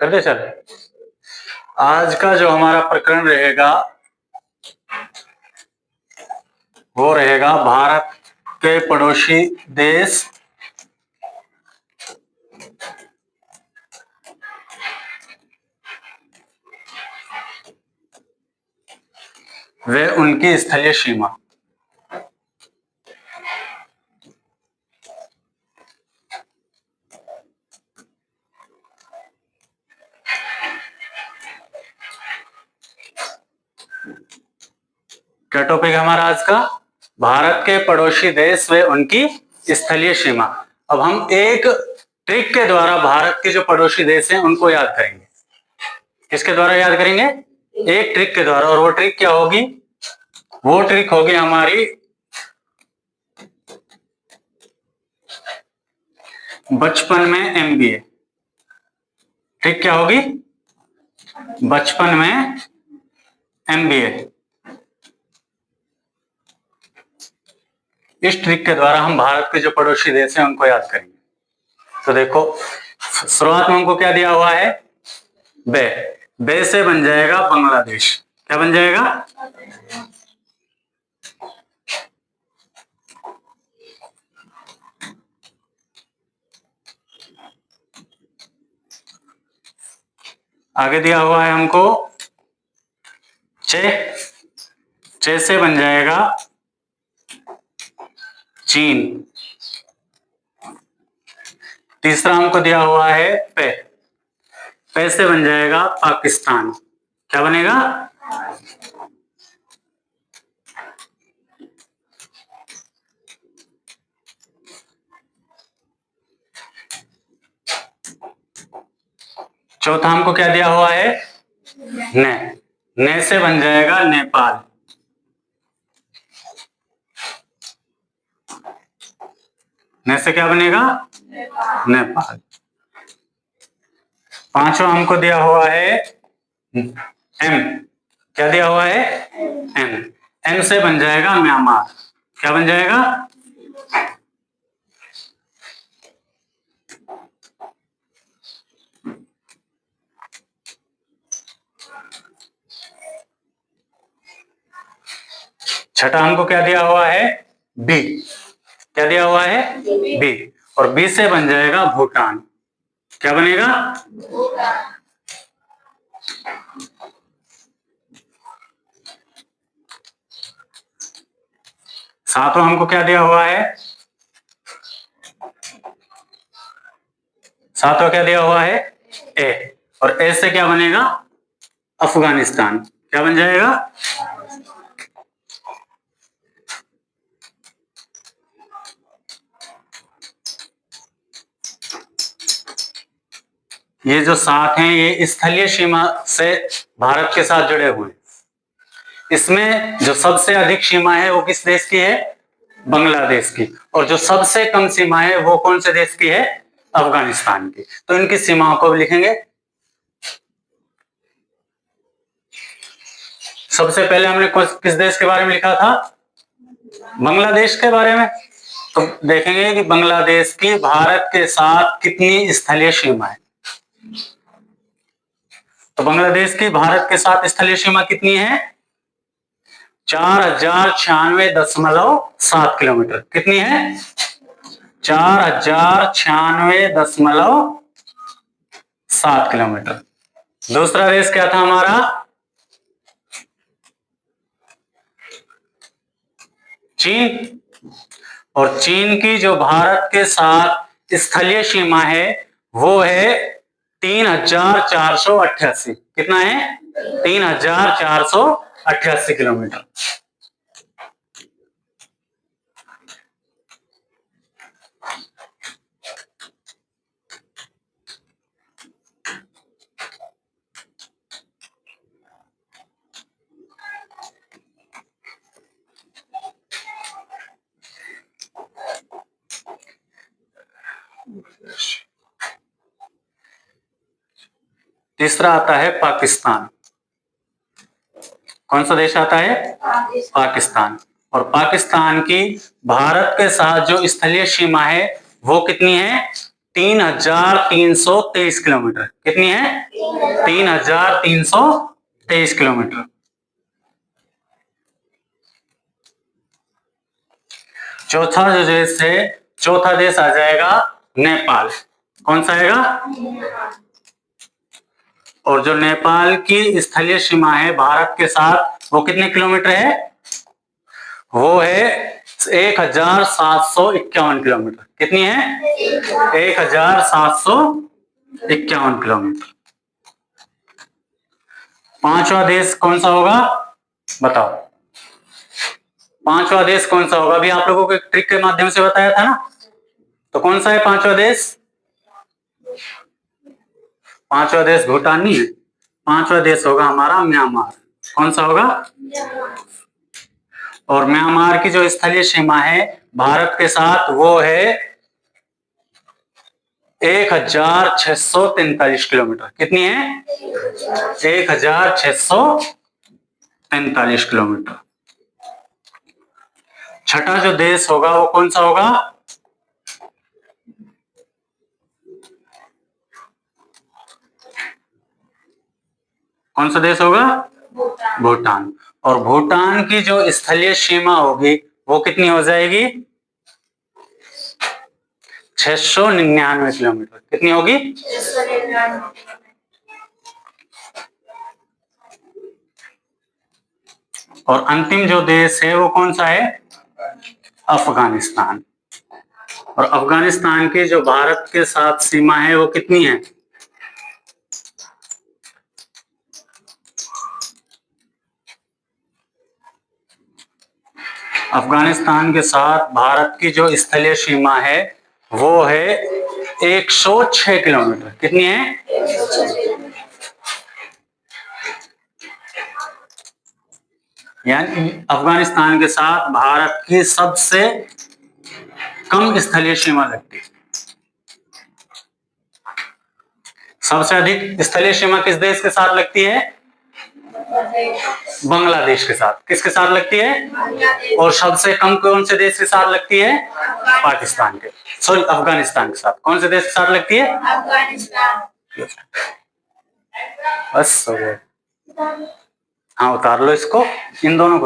करते चल। आज का जो हमारा प्रकरण रहेगा वो रहेगा भारत के पड़ोसी देश वे उनकी स्थलीय सीमा। क्या टॉपिक है हमारा आज का? भारत के पड़ोसी देश व उनकी स्थलीय सीमा। अब हम एक ट्रिक के द्वारा भारत के जो पड़ोसी देश हैं उनको याद करेंगे। किसके द्वारा याद करेंगे? एक ट्रिक के द्वारा। और वो ट्रिक क्या होगी? वो ट्रिक होगी हमारी बचपन में एमबीए। ट्रिक क्या होगी? बचपन में एमबीए। इस ट्रिक के द्वारा हम भारत के जो पड़ोसी देश हैं उनको याद करेंगे। तो देखो, शुरुआत में हमको क्या दिया हुआ है? बे। बे से बन जाएगा बांग्लादेश। क्या बन जाएगा? आगे दिया हुआ है हमको चे। चे से बन जाएगा चीन। तीसरा हमको दिया हुआ है पे। पे से बन जाएगा पाकिस्तान। क्या बनेगा? चौथा हमको क्या दिया हुआ है? ने। ने से बन जाएगा नेपाल। ने से क्या बनेगा? नेपाल। पांचवा हमको दिया हुआ है एम। क्या दिया हुआ है? एम। एम से बन जाएगा म्यांमार। क्या बन जाएगा? छठा हमको क्या दिया हुआ है? बी। क्या दिया हुआ है? बी। और बी से बन जाएगा भूटान। क्या बनेगा? सातवां हमको क्या दिया हुआ है? सातवां क्या दिया हुआ है? ए। और ए से क्या बनेगा? अफगानिस्तान। क्या बन जाएगा? ये जो 7 हैं ये स्थलीय सीमा से भारत के साथ जुड़े हुए हैं। इसमें जो सबसे अधिक सीमा है वो किस देश की है? बांग्लादेश की। और जो सबसे कम सीमा है वो कौन से देश की है? अफगानिस्तान की। तो इनकी सीमाओं को भी लिखेंगे। सबसे पहले हमने किस देश के बारे में लिखा था? बांग्लादेश के बारे में। तो देखेंगे कि बांग्लादेश की भारत के साथ कितनी स्थलीय सीमा है। तो बांग्लादेश की भारत के साथ स्थलीय सीमा कितनी है? 4096.7 किलोमीटर। कितनी है? 4096.7 किलोमीटर। दूसरा देश क्या था हमारा? चीन। और चीन की जो भारत के साथ स्थलीय सीमा है वो है 3488। कितना है? 3488 किलोमीटर। तीसरा आता है पाकिस्तान। कौन सा देश आता है? पाकिस्तान। और पाकिस्तान की भारत के साथ जो स्थलीय सीमा है वो कितनी है? 3,323 किलोमीटर। कितनी है? 3,323 किलोमीटर। चौथा जो देश है, चौथा देश आ जाएगा नेपाल। कौन सा आएगा? और जो नेपाल की स्थलीय सीमा है भारत के साथ, वो कितने किलोमीटर है? वो है 1,751 किलोमीटर। कितनी है? 1,751 किलोमीटर। पांचवा देश कौन सा होगा? बताओ, पांचवा देश कौन सा होगा? अभी आप लोगों को एक ट्रिक के माध्यम से बताया था ना, तो कौन सा है पांचवा देश? पांचवा देश भूटान नहीं है, पांचवा देश होगा हमारा म्यांमार। कौन सा होगा? और म्यांमार की जो स्थलीय सीमा है भारत के साथ, वो है 1,643 किलोमीटर। कितनी है? 1,643 किलोमीटर। छठा जो देश होगा वो कौन सा होगा? कौन सा देश होगा? भूटान। और भूटान की जो स्थलीय सीमा होगी वो कितनी हो जाएगी? 699 किलोमीटर। कितनी होगी? 699। और अंतिम जो देश है वो कौन सा है? अफगानिस्तान। और अफगानिस्तान की जो भारत के साथ सीमा है वो कितनी है? अफगानिस्तान के साथ भारत की जो स्थलीय सीमा है वो है 106 किलोमीटर। कितनी है? यानी अफगानिस्तान के साथ भारत की सबसे कम स्थलीय सीमा लगती है। सबसे अधिक स्थलीय सीमा किस देश के साथ लगती है? बांग्लादेश के साथ। किसके साथ लगती है? और सबसे कम कौन से देश के साथ लगती है? पाकिस्तान के, सॉरी अफगानिस्तान के साथ। कौन से देश के साथ लगती है? अफगानिस्तान। बस हो गया। हाँ, उतार लो इसको, इन दोनों को।